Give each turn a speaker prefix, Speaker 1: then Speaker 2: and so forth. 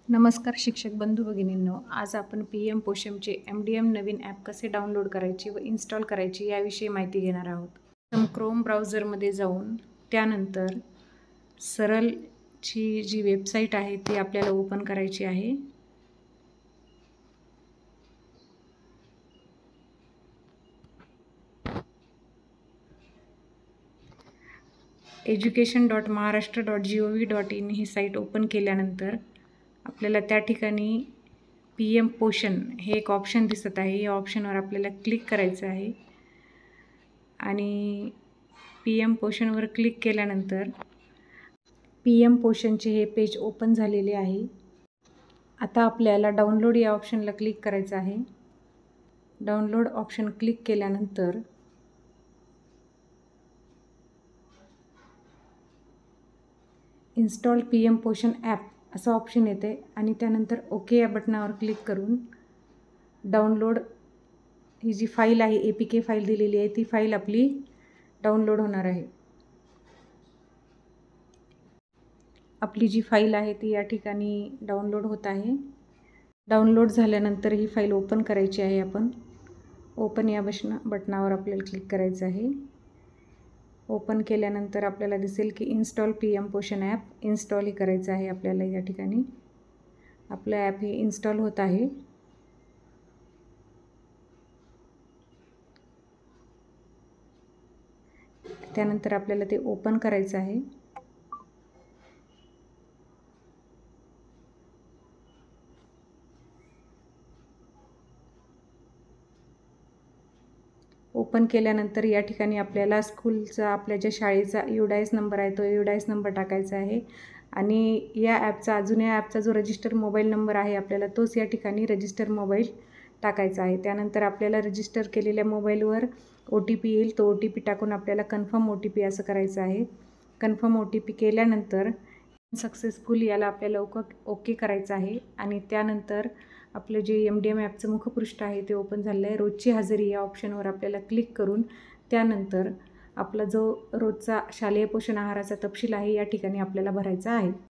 Speaker 1: नमस्कार शिक्षक बंधू भगिनींनो, आज आपण PM पोषमचे MDM नवीन ॲप कसे डाउनलोड करायचे व इन्स्टॉल करायचे याविषयी माहिती घेणार आहोत. क्रोम ब्राउझरमध्ये जाऊन त्यानंतर सरलची जी वेबसाईट आहे ती आपल्याला ओपन करायची आहे. education.maharashtra.gov.in ही साईट ओपन केल्यानंतर आपल्याला त्या ठिकाणी PM पोषण हे एक ऑप्शन दिसत आहे. या ऑप्शनवर आपल्याला क्लिक करायचं आहे आणि PM पोषणवर क्लिक केल्यानंतर PM पोषणचे हे पेज ओपन झालेले आहे. आता आपल्याला डाउनलोड या ऑप्शनला क्लिक करायचं आहे. डाउनलोड ऑप्शन क्लिक केल्यानंतर इन्स्टॉल PM पोषण ॲप असं ऑप्शन येते आणि त्यानंतर ओके या बटनावर क्लिक करून डाउनलोड ही जी फाईल आहे APK फाईल दिलेली आहे ती फाईल आपली डाउनलोड होणार आहे. आपली जी फाईल आहे ती या ठिकाणी डाउनलोड होत आहे. डाउनलोड झाल्यानंतर ही फाईल ओपन करायची आहे. आपण ओपन या बटनावर आपल्याला क्लिक करायचं आहे. ओपन केल्यानंतर आपल्याला दिसेल की इन्स्टॉल PM पोषण ॲप इन्स्टॉल ही करायचं आहे. आपल्याला या ठिकाणी आपलं ॲप हे इन्स्टॉल होत आहे. त्यानंतर आपल्याला ते ओपन करायचं आहे. ओपन केल्यानंतर या ठिकाणी आपल्याला स्कूलचा आपल्या ज्या शाळेचा UDIS नंबर आहे तो UDIS नंबर टाकायचा आहे आणि या ॲपचा अजून या ॲपचा जो रजिस्टर मोबाईल नंबर आहे आपल्याला तोच या ठिकाणी रजिस्टर मोबाईल टाकायचा आहे. त्यानंतर आपल्याला रजिस्टर केलेल्या मोबाईलवर OTP येईल. तो OTP टाकून आपल्याला कन्फर्म OTP असं करायचं आहे. कन्फर्म OTP केल्यानंतर सक्सेसफुल याला आपल्याला ओके करायचं आहे आणि त्यानंतर आपलं जे MDM ॲपचं मुखपृष्ठ आहे ते ओपन झालेलं आहे. रोजची हजेरी या ऑप्शनवर आपल्याला क्लिक करून त्यानंतर आपला जो रोजचा शालेय पोषण आहाराचा तपशील आहे या ठिकाणी आपल्याला भरायचा आहे.